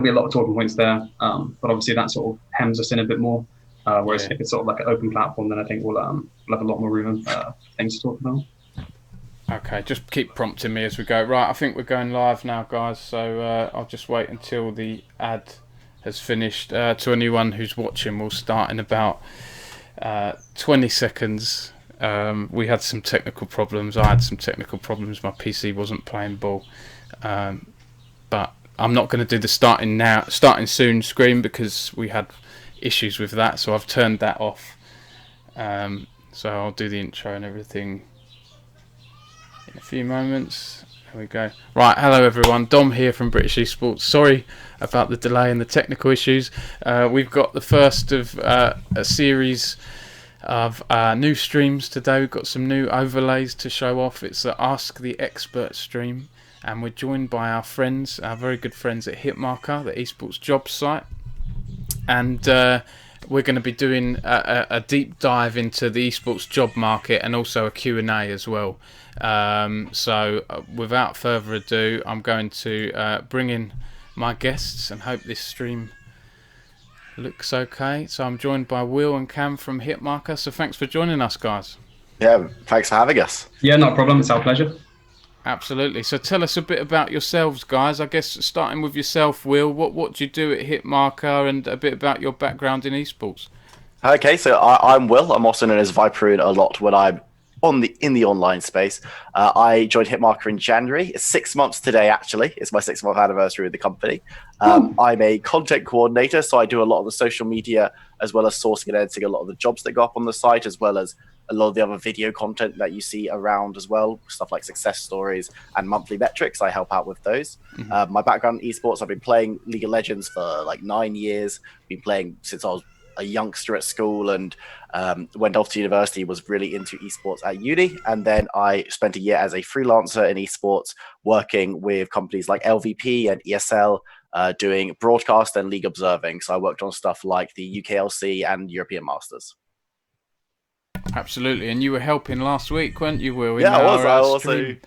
be a lot of talking points there, but obviously that sort of hems us in a bit more. Whereas if it's sort of like an open platform, then I think we'll have a lot more room things to talk about. Okay, just keep prompting me as we go. Right, I think we're going live now, guys. So I'll just wait until the ad has finished. To anyone who's watching, we'll start in about 20 seconds. We had some technical problems. I had some technical problems. My PC wasn't playing ball. But I'm not going to do the starting soon screen because we had issues with that. So I've turned that off. So I'll do the intro and everything in a few moments. There we go. Right, hello everyone. Dom here from British Esports. Sorry about the delay and the technical issues. We've got the first of a series of new streams today. We've got some new overlays to show off. It's the Ask the Expert stream, and we're joined by our friends, our very good friends at Hitmarker, the esports jobs site, and we're going to be doing a deep dive into the esports job market and also a Q&A as well. So without further ado, I'm going to bring in my guests and hope this stream looks okay. So I'm joined by Will and Cam from Hitmarker. So thanks for joining us, guys. Yeah, thanks for having us. Yeah, not a problem. It's our pleasure. Absolutely. So tell us a bit about yourselves, guys. I guess starting with yourself, Will. What do you do at Hitmarker, and a bit about your background in esports? Okay, so I'm Will. I'm also known as Viperoon a lot when I'm in the online space. I joined Hitmarker in January. It's 6 months today, actually. It's my 6-month anniversary with the company. I'm a content coordinator, so I do a lot of the social media as well as sourcing and editing a lot of the jobs that go up on the site, as well as a lot of the other video content that you see around as well, stuff like success stories and monthly metrics. I help out with those. My background in esports, I've been playing League of Legends for like 9 years. Been playing since I was a youngster at school, and went off to university, was really into esports at uni. And then I spent a year as a freelancer in esports, working with companies like LVP and ESL, doing broadcast and league observing. So I worked on stuff like the UKLC and European Masters. Absolutely, and you were helping last week, weren't you, Will? Yeah, I was.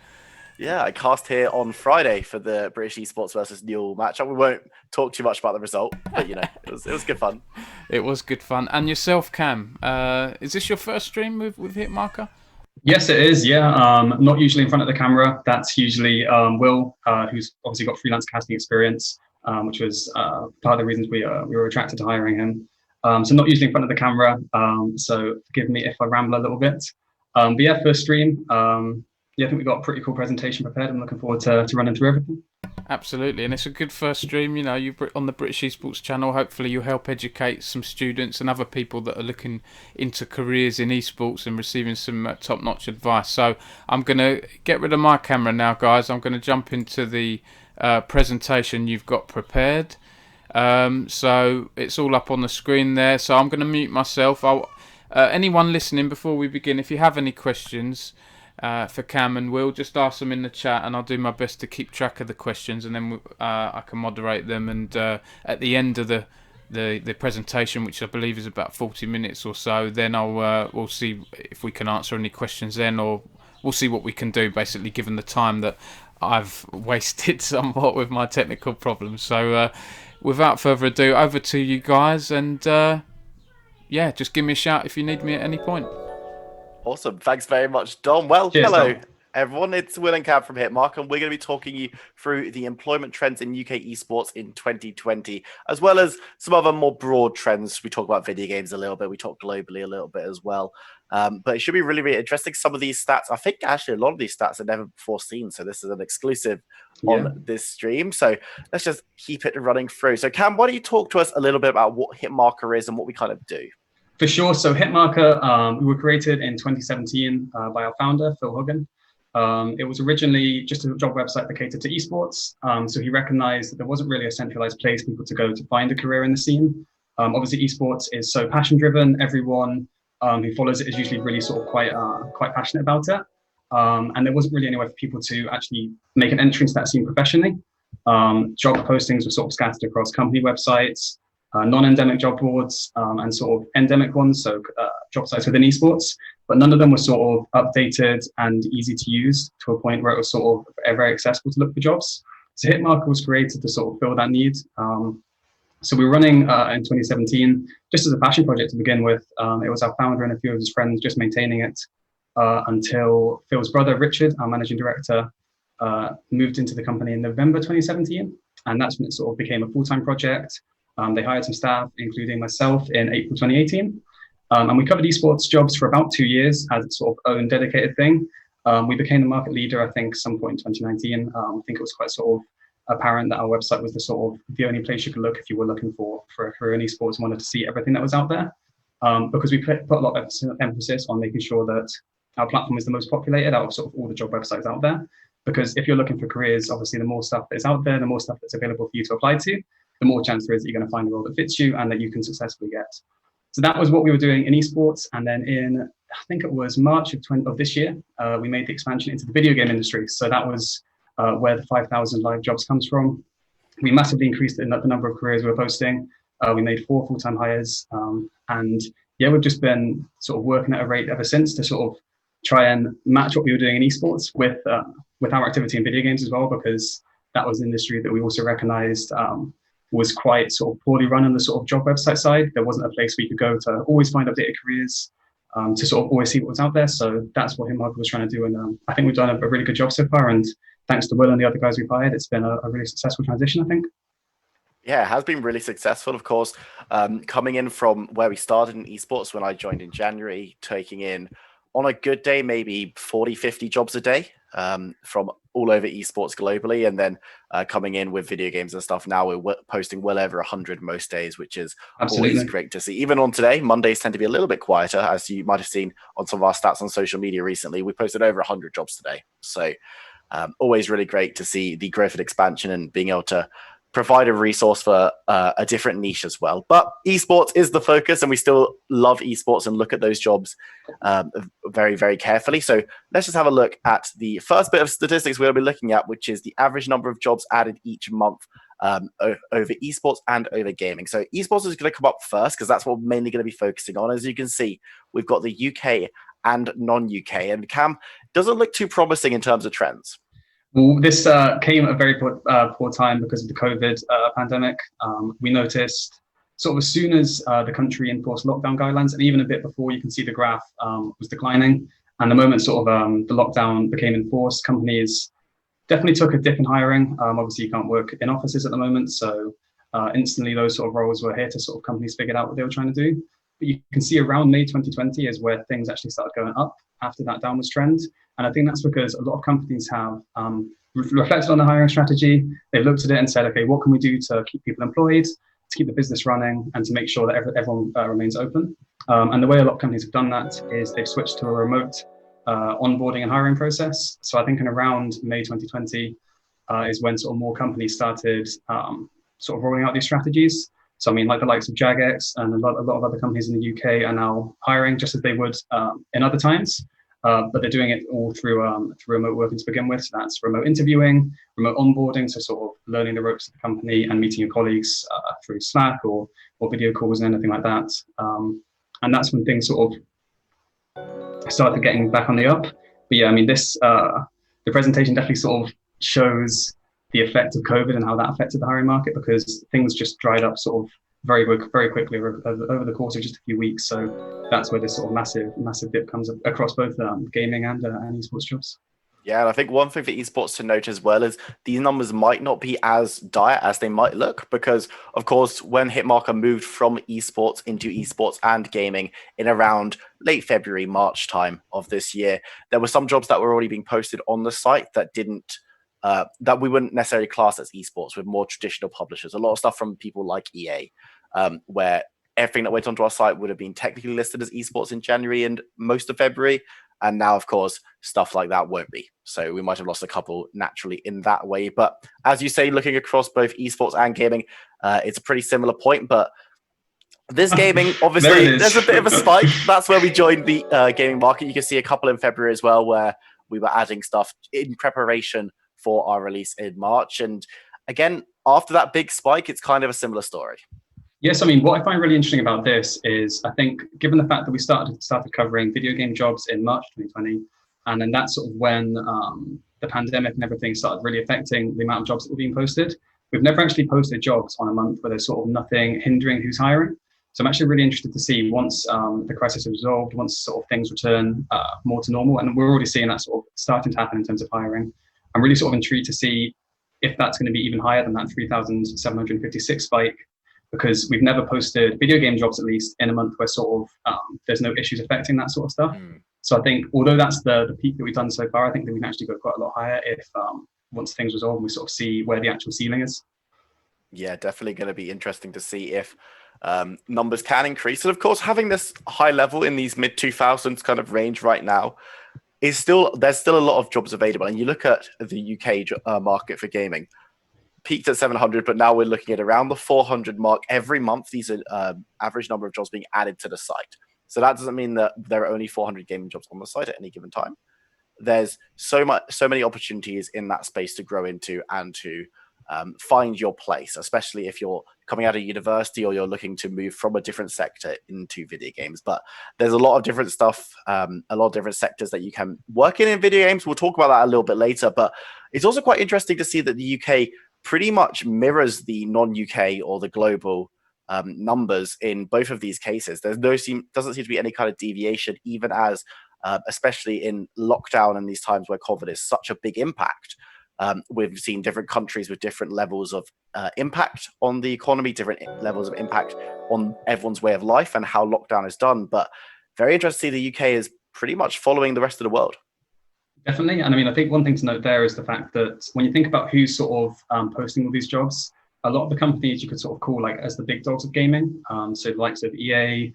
I cast here on Friday for the British Esports versus Newell matchup. We won't talk too much about the result, but it was good fun. It was good fun. And yourself, Cam, is this your first stream with Hitmarker? Yes, it is. Yeah, not usually in front of the camera. That's usually Will, who's obviously got freelance casting experience, which was part of the reasons we were attracted to hiring him. So not usually in front of the camera. So forgive me if I ramble a little bit. But yeah, first stream. I think we've got a pretty cool presentation prepared. I'm looking forward to running through everything. Absolutely, and it's a good first stream. You on the British Esports channel. Hopefully, you'll help educate some students and other people that are looking into careers in esports and receiving some top-notch advice. So I'm going to get rid of my camera now, guys. I'm going to jump into the presentation you've got prepared. So it's all up on the screen there. So I'm going to mute myself. Anyone listening, before we begin, if you have any questions for Cam and Will, just ask them in the chat, and I'll do my best to keep track of the questions, and then I can moderate them. And at the end of the presentation, which I believe is about 40 minutes or so, then we'll see if we can answer any questions then, or we'll see what we can do, basically, given the time that I've wasted somewhat with my technical problems. So without further ado, over to you guys, and just give me a shout if you need me at any point. Awesome. Thanks very much, Dom. Well, Cheers, hello, Dom. everyone. It's Will and Cam from Hitmark, and we're going to be talking you through the employment trends in UK esports in 2020, as well as some other more broad trends. We talk about video games a little bit. We talk globally a little bit as well. But it should be really, really interesting. Some of these stats, I think actually a lot of these stats are never before seen. So this is an exclusive on this stream. So let's just keep it running through. So Cam, why don't you talk to us a little bit about what Hitmarker is and what we kind of do? For sure. So Hitmarker, we were created in 2017 by our founder, Phil Huggan. It was originally just a job website that catered to esports. So he recognized that there wasn't really a centralized place for people to go to find a career in the scene. Obviously, esports is so passion-driven. Everyone who follows it is usually really sort of quite passionate about it. And there wasn't really anywhere for people to actually make an entry into that scene professionally. Job postings were sort of scattered across company websites, non-endemic job boards, and sort of endemic ones, so job sites within esports, but none of them were sort of updated and easy to use to a point where it was sort of very accessible to look for jobs. So Hitmarker was created to sort of fill that need. So we were running in 2017 just as a passion project to begin with. It was our founder and a few of his friends just maintaining it until Phil's brother, Richard, our managing director, moved into the company in November 2017. And that's when it sort of became a full-time project. They hired some staff, including myself, in April 2018. And we covered esports jobs for about 2 years as its sort of own dedicated thing. We became the market leader, I think, some point in 2019. I think it was quite sort of apparent that our website was the only place you could look if you were looking for a career in esports and wanted to see everything that was out there. Because we put a lot of emphasis on making sure that our platform is the most populated out of sort of all the job websites out there. Because if you're looking for careers, obviously the more stuff that is out there, the more stuff that's available for you to apply to, the more chance there is that you're going to find a role that fits you and that you can successfully get. So that was what we were doing in esports. And then in, I think it was March of this year, we made the expansion into the video game industry. So that was where the 5,000 live jobs comes from. We massively increased the number of careers we were posting. We made 4 full-time hires. And yeah, we've just been sort of working at a rate ever since to sort of try and match what we were doing in esports with our activity in video games as well, because that was an industry that we also recognized was quite sort of poorly run on the sort of job website side. There wasn't a place where you could go to always find updated careers, to sort of always see what was out there. So that's what Hitmarker was trying to do. And I think we've done a really good job so far. And thanks to Will and the other guys we've hired, it's been a really successful transition, I think. Yeah, it has been really successful. Of course, coming in from where we started in esports when I joined in January, taking in on a good day, maybe 40, 50 jobs a day from all over esports globally. And then coming in with video games and stuff. Now we're posting well over 100 most days, which is always great to see. Even on today, Mondays tend to be a little bit quieter, as you might have seen on some of our stats on social media recently. We posted over 100 jobs today. So always really great to see the growth and expansion and being able to provide a resource for a different niche as well. But esports is the focus, and we still love esports and look at those jobs very, very carefully. So let's just have a look at the first bit of statistics we're going to be looking at, which is the average number of jobs added each month over esports and over gaming. So esports is going to come up first because that's what we're mainly going to be focusing on. As you can see, we've got the UK and non-UK. And Cam, doesn't look too promising in terms of trends. Well, this came at a very poor time because of the COVID pandemic. We noticed sort of as soon as the country enforced lockdown guidelines, and even a bit before, you can see the graph was declining. And the moment sort of the lockdown became enforced, companies definitely took a dip in hiring. Obviously, you can't work in offices at the moment. So instantly, those sort of roles were here to sort of companies figured out what they were trying to do. But you can see around May 2020 is where things actually started going up after that downwards trend. And I think that's because a lot of companies have reflected on the hiring strategy. They've looked at it and said, okay, what can we do to keep people employed, to keep the business running, and to make sure that everyone remains open? And the way a lot of companies have done that is they've switched to a remote onboarding and hiring process. So I think in around May 2020 is when sort of more companies started sort of rolling out these strategies. So I mean, like the likes of Jagex and a lot of other companies in the UK are now hiring just as they would in other times. But they're doing it all through remote working to begin with. So that's remote interviewing, remote onboarding, so sort of learning the ropes of the company and meeting your colleagues through Slack or video calls and anything like that. And that's when things sort of started getting back on the up. But yeah, I mean, the presentation definitely sort of shows the effect of COVID and how that affected the hiring market, because things just dried up sort of very quickly over the course of just a few weeks. So that's where this sort of massive dip comes across both gaming and esports jobs. Yeah, and I think one thing for esports to note as well is these numbers might not be as dire as they might look, because, of course, when Hitmarker moved from esports into esports and gaming in around late February, March time of this year, there were some jobs that were already being posted on the site that didn't that we wouldn't necessarily class as esports, with more traditional publishers. A lot of stuff from people like EA, where everything that went onto our site would have been technically listed as esports in January and most of February. And now, of course, stuff like that won't be. So we might have lost a couple naturally in that way. But as you say, looking across both esports and gaming, it's a pretty similar point. But this gaming, obviously, there's a bit of a spike. That's where we joined the gaming market. You can see a couple in February as well, where we were adding stuff in preparation for our release in March. And again, after that big spike, it's kind of a similar story. Yes, I mean, what I find really interesting about this is, I think, given the fact that we started covering video game jobs in March 2020, And then that's sort of when the pandemic and everything started really affecting the amount of jobs that were being posted. We've never actually posted jobs on a month where there's sort of nothing hindering who's hiring. So I'm actually really interested to see once the crisis is resolved, once sort of things return more to normal, and we're already seeing that sort of starting to happen in terms of hiring. I'm really sort of intrigued to see if that's going to be even higher than that 3,756 spike, because we've never posted video game jobs, at least in a month where sort of there's no issues affecting that sort of stuff. So I think although that's the peak that we've done so far, I think that we can actually go quite a lot higher if once things resolve and we sort of see where the actual ceiling is. Yeah, definitely going to be interesting to see if numbers can increase. And of course, having this high level in these mid 2000s kind of range right now there's still a lot of jobs available. And you look at the UK market for gaming, peaked at 700, but now we're looking at around the 400 mark every month. These are average number of jobs being added to the site. So that doesn't mean that there are only 400 gaming jobs on the site at any given time. There's so many opportunities in that space to grow into and to find your place, especially if you're coming out of university or you're looking to move from a different sector into video games. But there's a lot of different stuff, a lot of different sectors that you can work in video games. We'll talk about that a little bit later, but it's also quite interesting to see that the UK pretty much mirrors the non-UK or the global numbers in both of these cases. Doesn't seem to be any kind of deviation, even as especially in lockdown and these times where COVID is such a big impact. We've seen different countries with different levels of impact on the economy, different levels of impact on everyone's way of life and how lockdown is done. But very interesting to see the UK is pretty much following the rest of the world. Definitely. And I mean, I think one thing to note there is the fact that when you think about who's sort of posting all these jobs, a lot of the companies you could sort of call like as the big dogs of gaming. So the likes of EA,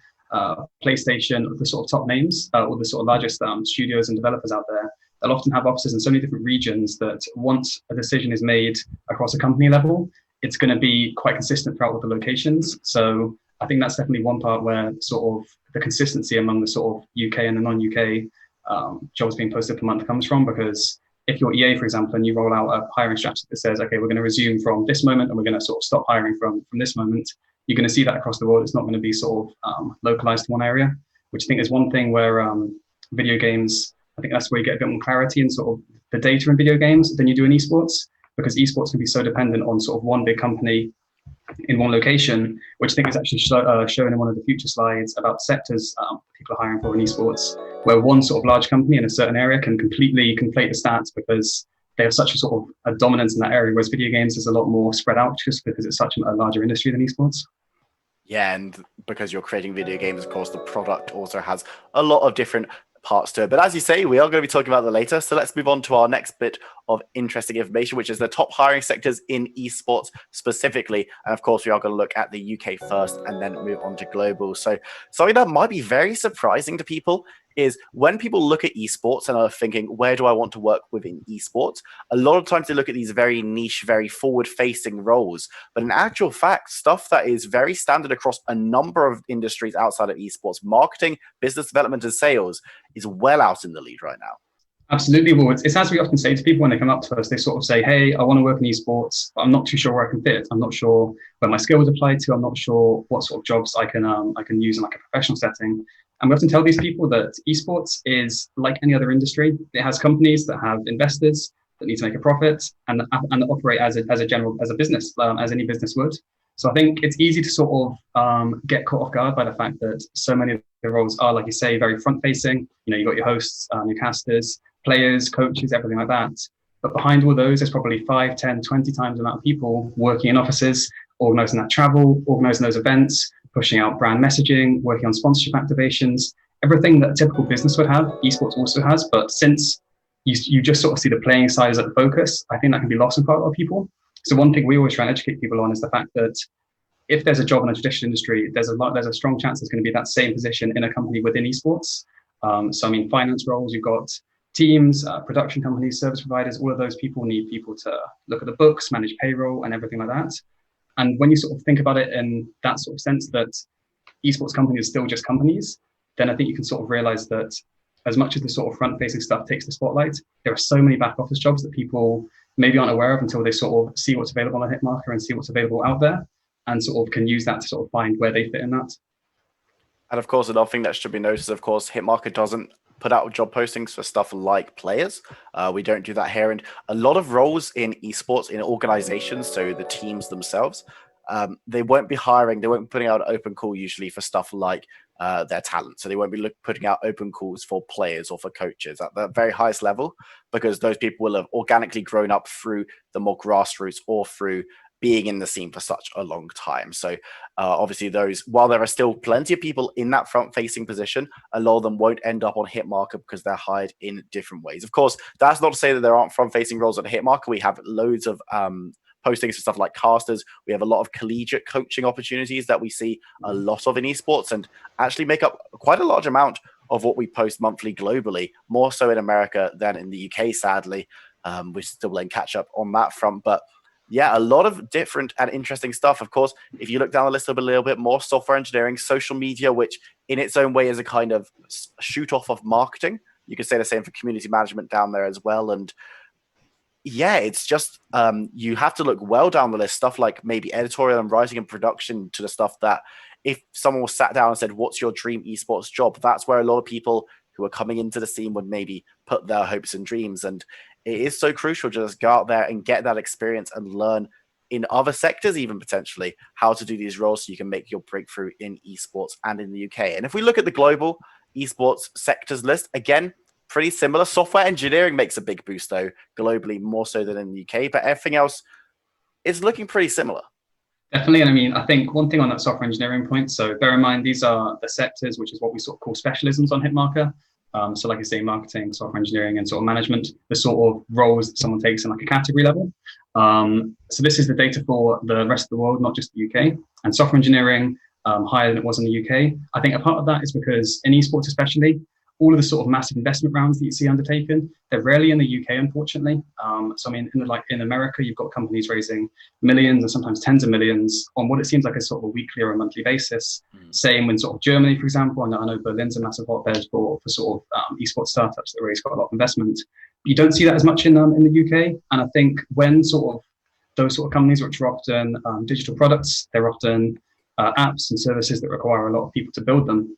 PlayStation, the sort of top names, or the sort of largest studios and developers out there. They'll often have offices in so many different regions that once a decision is made across a company level, it's going to be quite consistent throughout all the locations. So I think that's definitely one part where sort of the consistency among the sort of UK and the non-UK jobs being posted per month comes from, because if you're EA, for example, and you roll out a hiring strategy that says, okay, we're going to resume from this moment and we're going to sort of stop hiring from this moment, you're going to see that across the world. It's not going to be sort of localized to one area, which I think is one thing where video games, I think that's where you get a bit more clarity in sort of the data in video games than you do in esports, because esports can be so dependent on sort of one big company in one location, which I think is actually shown in one of the future slides about sectors people are hiring for in esports, where one sort of large company in a certain area can completely conflate the stats because they have such a sort of a dominance in that area, whereas video games is a lot more spread out just because it's such a larger industry than esports. Yeah, and because you're creating video games, of course, the product also has a lot of different parts to it. But as you say, we are going to be talking about that later. So let's move on to our next bit of interesting information, which is the top hiring sectors in esports specifically. And of course, we are going to look at the UK first and then move on to global. So something that might be very surprising to people is when people look at esports and are thinking, where do I want to work within esports? A lot of times they look at these very niche, very forward-facing roles. But in actual fact, stuff that is very standard across a number of industries outside of esports, marketing, business development, and sales is well out in the lead right now. Absolutely. Well, it's as we often say to people when they come up to us, they sort of say, hey, I want to work in esports, but I'm not too sure where I can fit. I'm not sure where my skills apply to. I'm not sure what sort of jobs I can use in like a professional setting. And we often tell these people that esports is like any other industry. It has companies that have investors that need to make a profit and operate as a business, as any business would. So I think it's easy to sort of get caught off guard by the fact that so many of the roles are, like you say, very front facing. You know, you've got your hosts, your casters, players, coaches, everything like that. But behind all those, there's probably 5, 10, 20 times the amount of people working in offices, organizing that travel, organizing those events, pushing out brand messaging, working on sponsorship activations, everything that a typical business would have, esports also has. But since you just sort of see the playing side as a focus, I think that can be lost in quite a lot of people. So one thing we always try and educate people on is the fact that if there's a job in a traditional industry, there's a strong chance there's going to be that same position in a company within esports. So I mean, finance roles, you've got teams, production companies, service providers, all of those people need people to look at the books, manage payroll and everything like that. And when you sort of think about it in that sort of sense that esports companies are still just companies, then I think you can sort of realize that as much as the sort of front-facing stuff takes the spotlight, there are so many back office jobs that people maybe aren't aware of until they sort of see what's available on Hitmarker and see what's available out there and sort of can use that to sort of find where they fit in that. And of course, another thing that should be noticed, of course, Hitmarker doesn't put out job postings for stuff like players. We don't do that here. And a lot of roles in esports, in organizations, so the teams themselves, they won't be hiring, they won't be putting out an open call usually for stuff like their talent. So they won't be putting out open calls for players or for coaches at the very highest level, because those people will have organically grown up through the more grassroots or through being in the scene for such a long time. So obviously those, while there are still plenty of people in that front-facing position, a lot of them won't end up on Hitmarker because they're hired in different ways. Of course, that's not to say that there aren't front-facing roles on Hitmarker. We have loads of postings for stuff like casters. We have a lot of collegiate coaching opportunities that we see a lot of in esports, and actually make up quite a large amount of what we post monthly globally, more so in America than in the UK, sadly. We're still playing catch up on that front, but yeah, a lot of different and interesting stuff. Of course, if you look down the list a little bit more, software engineering, social media, which in its own way is a kind of shoot off of marketing. You could say the same for community management down there as well. And yeah, it's just you have to look well down the list. Stuff like maybe editorial and writing and production, to the stuff that if someone was sat down and said, what's your dream esports job? That's where a lot of people who are coming into the scene would maybe put their hopes and dreams. And it is so crucial to just go out there and get that experience and learn in other sectors, even potentially, how to do these roles so you can make your breakthrough in esports and in the UK. And if we look at the global esports sectors list, again, pretty similar. Software engineering makes a big boost, though, globally, more so than in the UK. But everything else is looking pretty similar. Definitely. And I mean, I think one thing on that software engineering point, so bear in mind, these are the sectors, which is what we sort of call specialisms on Hitmarker. So like I say, marketing, software engineering, and sort of management, the sort of roles that someone takes in like a category level. So this is the data for the rest of the world, not just the UK. And software engineering, higher than it was in the UK. I think a part of that is because in esports especially, all of the sort of massive investment rounds that you see undertaken, they're rarely in the UK, unfortunately. So I mean, in America, you've got companies raising millions and sometimes tens of millions on what it seems like a sort of a weekly or a monthly basis. Same in sort of Germany, for example. I know Berlin's a massive hotbed for sort of esports startups that raise quite a lot of investment. You don't see that as much in the UK. And I think when sort of those sort of companies, which are often digital products, they're often apps and services that require a lot of people to build them.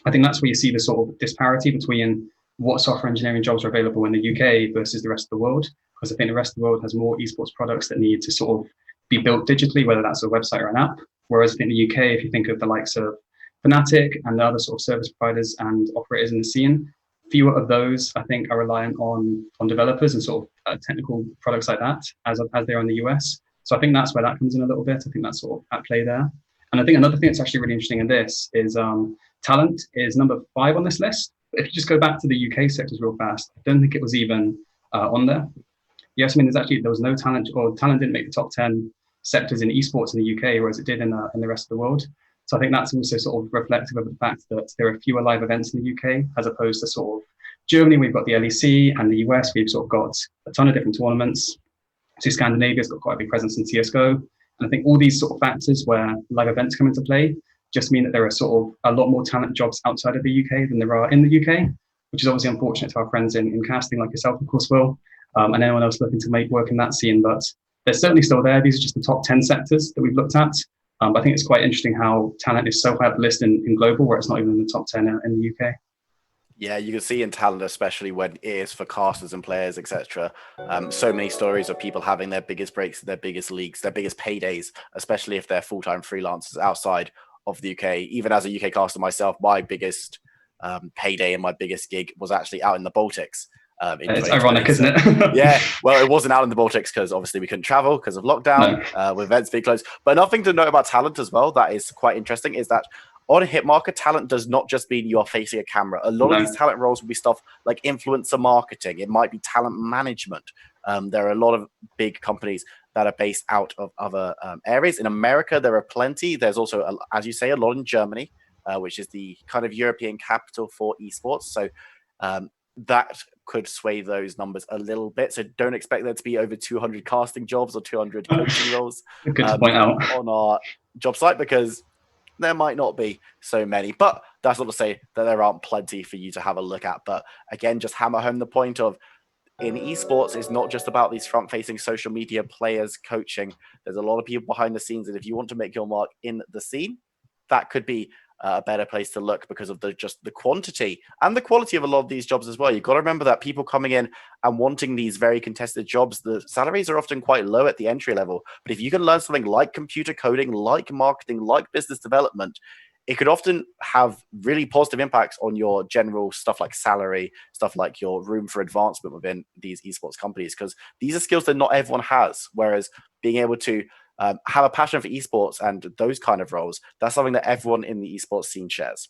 I think that's where you see the sort of disparity between what software engineering jobs are available in the UK versus the rest of the world. Because I think the rest of the world has more esports products that need to sort of be built digitally, whether that's a website or an app. Whereas I think the UK, if you think of the likes of Fnatic and the other sort of service providers and operators in the scene, fewer of those, I think, are reliant on developers and sort of technical products like that as they are in the US. So I think that's where that comes in a little bit. I think that's sort of at play there. And I think another thing that's actually really interesting in this is talent is number 5 on this list. If you just go back to the UK sectors real fast, I don't think it was even on there. Yes, I mean, there was no talent, or talent didn't make the top 10 sectors in esports in the UK, whereas it did in the rest of the world. So I think that's also sort of reflective of the fact that there are fewer live events in the UK, as opposed to sort of Germany, we've got the LEC, and the US, we've sort of got a ton of different tournaments. So Scandinavia's got quite a big presence in CSGO. And I think all these sort of factors where live events come into play just mean that there are sort of a lot more talent jobs outside of the UK than there are in the UK, which is obviously unfortunate to our friends in casting like yourself, of course, Will, and anyone else looking to make work in that scene. But they're certainly still there. These are just the top 10 sectors that we've looked at. But I think it's quite interesting how talent is so high up the list in global, where it's not even in the top 10 in the UK. Yeah, you can see in talent, especially when it is for casters and players, etc. So many stories of people having their biggest breaks, their biggest leagues, their biggest paydays, especially if they're full-time freelancers outside of the UK. Even as a UK caster myself, my biggest payday and my biggest gig was actually out in the Baltics. It's ironic, isn't it? Yeah, well, it wasn't out in the Baltics because obviously we couldn't travel because of lockdown, with events being closed. But another thing to note about talent as well that is quite interesting is that on Hitmarker, talent does not just mean you are facing a camera. A lot of these talent roles will be stuff like influencer marketing. It might be talent management. There are a lot of big companies that are based out of other areas. In America, there are plenty. There's also, as you say, a lot in Germany, which is the kind of European capital for esports. So that could sway those numbers a little bit. So don't expect there to be over 200 casting jobs or 200 coaching roles on our job site, because there might not be so many. But that's not to say that there aren't plenty for you to have a look at. But again, just hammer home the point of, in esports, it's not just about these front-facing social media players coaching. There's a lot of people behind the scenes, and if you want to make your mark in the scene, that could be a better place to look because of just the quantity and the quality of a lot of these jobs as well. You've got to remember that people coming in and wanting these very contested jobs, the salaries are often quite low at the entry level. But if you can learn something like computer coding, like marketing, like business development, it could often have really positive impacts on your general stuff like salary, stuff like your room for advancement within these esports companies, because these are skills that not everyone has. Whereas being able to have a passion for esports and those kind of roles, that's something that everyone in the esports scene shares.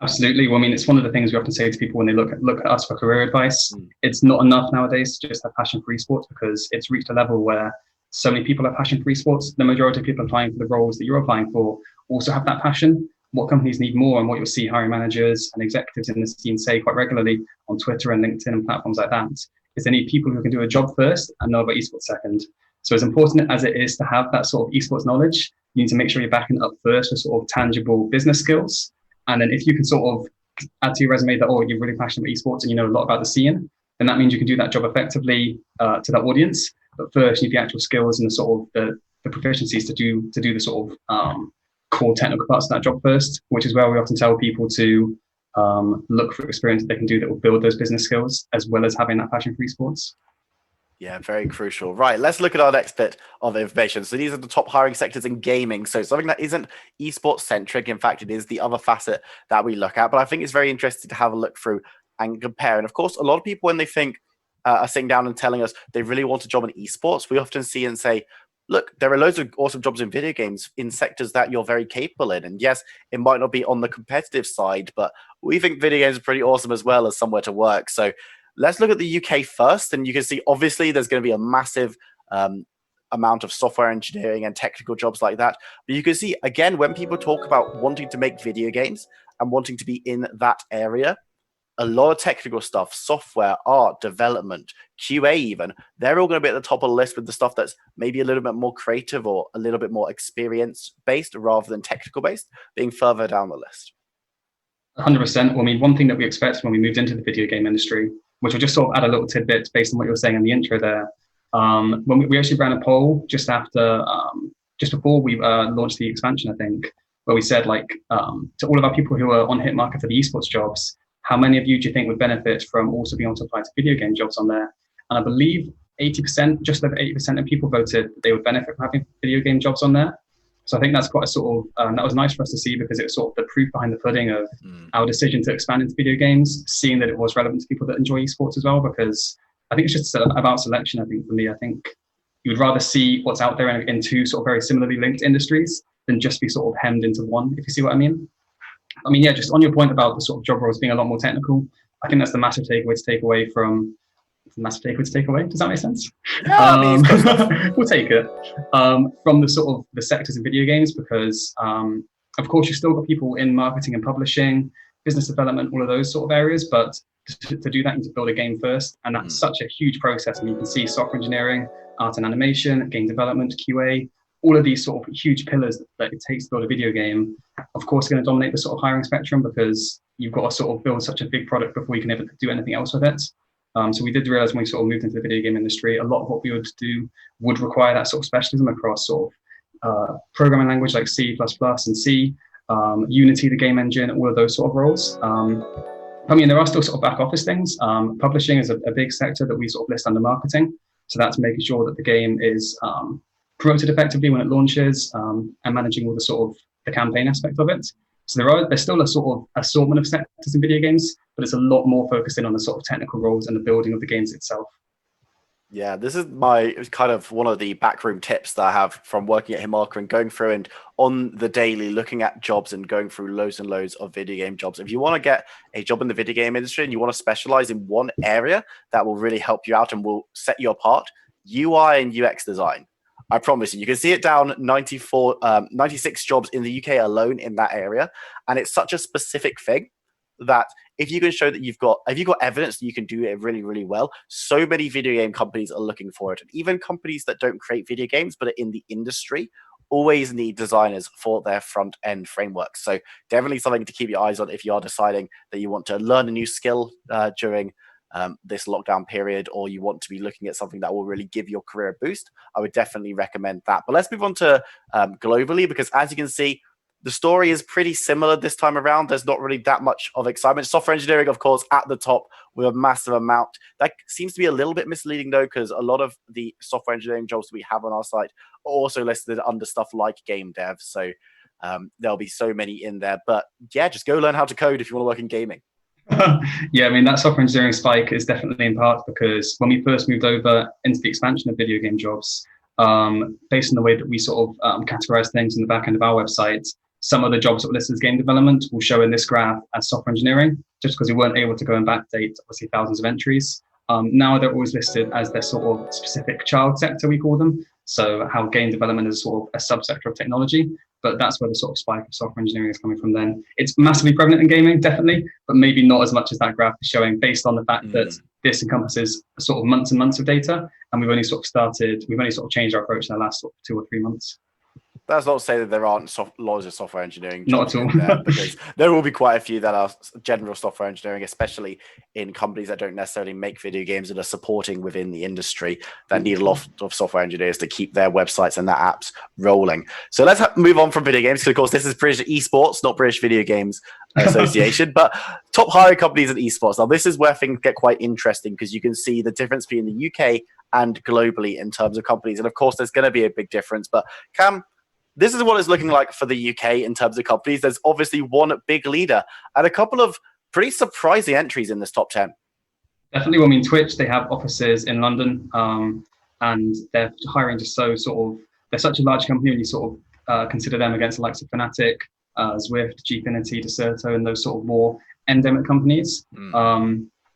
Absolutely. Well, I mean, it's one of the things we often say to people when they look at us for career advice. It's not enough nowadays to just have passion for esports, because it's reached a level where so many people have passion for esports. The majority of people applying for the roles that you're applying for also have that passion. What companies need more, and what you'll see hiring managers and executives in this team say quite regularly on Twitter and LinkedIn and platforms like that, is they need people who can do a job first and know about esports second. So as important as it is to have that sort of esports knowledge, you need to make sure you're backing it up first with sort of tangible business skills. And then if you can sort of add to your resume that, oh, you're really passionate about esports and you know a lot about the scene, then that means you can do that job effectively to that audience. But first, you need the actual skills and the sort of the proficiencies to do the sort of core technical parts of that job first, which is where we often tell people to look for experience that they can do that will build those business skills, as well as having that passion for esports. Yeah, very crucial. Right, let's look at our next bit of information. So these are the top hiring sectors in gaming. So something that isn't esports centric. In fact, it is the other facet that we look at. But I think it's very interesting to have a look through and compare. And of course, a lot of people, when they think are sitting down and telling us they really want a job in esports, we often see and say, look, there are loads of awesome jobs in video games in sectors that you're very capable in. And yes, it might not be on the competitive side, but we think video games are pretty awesome as well as somewhere to work. So let's look at the UK first. And you can see, obviously, there's going to be a massive amount of software engineering and technical jobs like that. But you can see, again, when people talk about wanting to make video games and wanting to be in that area, a lot of technical stuff, software, art, development, QA even, they're all going to be at the top of the list with the stuff that's maybe a little bit more creative or a little bit more experience-based rather than technical-based, being further down the list. 100%. Well, I mean, one thing that we expected when we moved into the video game industry, which will just sort of add a little tidbit based on what you were saying in the intro there, when we actually ran a poll just before we launched the expansion, I think, where we said, like, to all of our people who are on Hitmarker for the esports jobs, how many of you do you think would benefit from also being able to apply to video game jobs on there? And I believe 80%, just over 80% of people voted that they would benefit from having video game jobs on there. So I think that's quite a sort of, that was nice for us to see, because it was sort of the proof behind the pudding of our decision to expand into video games, seeing that it was relevant to people that enjoy esports as well, because I think it's just about selection. I think for me, I think you would rather see what's out there in two sort of very similarly linked industries than just be sort of hemmed into one, if you see what I mean. I mean, yeah, just on your point about the sort of job roles being a lot more technical, I think that's the massive takeaway to take away from. Does that make sense? Yeah, we'll take it from the sort of the sectors in video games, because of course you've still got people in marketing and publishing, business development, all of those sort of areas, but to do that you need to build a game first, and that's such a huge process. And you can see software engineering, art and animation, game development, QA, all of these sort of huge pillars that it takes to build a video game, of course, are going to dominate the sort of hiring spectrum, because you've got to sort of build such a big product before you can ever do anything else with it. So we did realize when we sort of moved into the video game industry, a lot of what we would do would require that sort of specialism across sort of programming language like C++ and C, Unity, the game engine, all of those sort of roles. I mean, there are still sort of back office things. Publishing is a big sector that we sort of list under marketing. So that's making sure that the game is promoted effectively when it launches, and managing all the sort of the campaign aspect of it. So there's still a sort of assortment of sectors in video games, but it's a lot more focused in on the sort of technical roles and the building of the games itself. Yeah, this is my kind of one of the backroom tips that I have from working at Hitmarker and going through and on the daily looking at jobs and going through loads and loads of video game jobs. If you want to get a job in the video game industry and you want to specialize in one area that will really help you out and will set you apart, UI and UX design. I promise you can see it down 96 jobs in the UK alone in that area. And it's such a specific thing that if you can show that you've got evidence that you can do it really, really well, so many video game companies are looking for it. And even companies that don't create video games, but are in the industry, always need designers for their front end frameworks. So definitely something to keep your eyes on if you are deciding that you want to learn a new skill during this lockdown period, or you want to be looking at something that will really give your career a boost. I would definitely recommend that. But let's move on to globally, because as you can see, The story is pretty similar this time around. There's not really that much of excitement. Software engineering, of course, at the top with a massive amount. That seems to be a little bit misleading, though, because a lot of the software engineering jobs that we have on our site are also listed under stuff like game dev. So there'll be so many in there. But yeah, just go learn how to code if you want to work in gaming. Yeah, I mean, that software engineering spike is definitely in part because when we first moved over into the expansion of video game jobs, based on the way that we sort of categorize things in the back end of our website, some of the jobs that were listed as game development will show in this graph as software engineering, just because we weren't able to go and backdate, obviously, thousands of entries. Now they're always listed as their sort of specific child sector, we call them. So how game development is sort of a subsector of technology, but that's where the sort of spike of software engineering is coming from then. It's massively prevalent in gaming, definitely, but maybe not as much as that graph is showing based on the fact that this encompasses sort of months and months of data. And we've only sort of changed our approach in the last sort of 2 or 3 months. That's not to say that there aren't loads of software engineering jobs not at all. there, because there will be quite a few that are general software engineering, especially in companies that don't necessarily make video games that are supporting within the industry that need a lot of software engineers to keep their websites and their apps rolling. So let's move on from video games, because of course this is British Esports, not British Video Games Association, but top hiring companies in esports. Now this is where things get quite interesting, because you can see the difference between the UK and globally in terms of companies. And of course there's going to be a big difference, but Cam, this is what it's looking like for the UK in terms of companies. There's obviously one big leader and a couple of pretty surprising entries in this top 10. Definitely. Well, I mean, Twitch, they have offices in London, and they're hiring just so sort of, they're such a large company when you sort of consider them against the likes of Fnatic, Zwift, Gfinity, Decerto, and those sort of more endemic companies.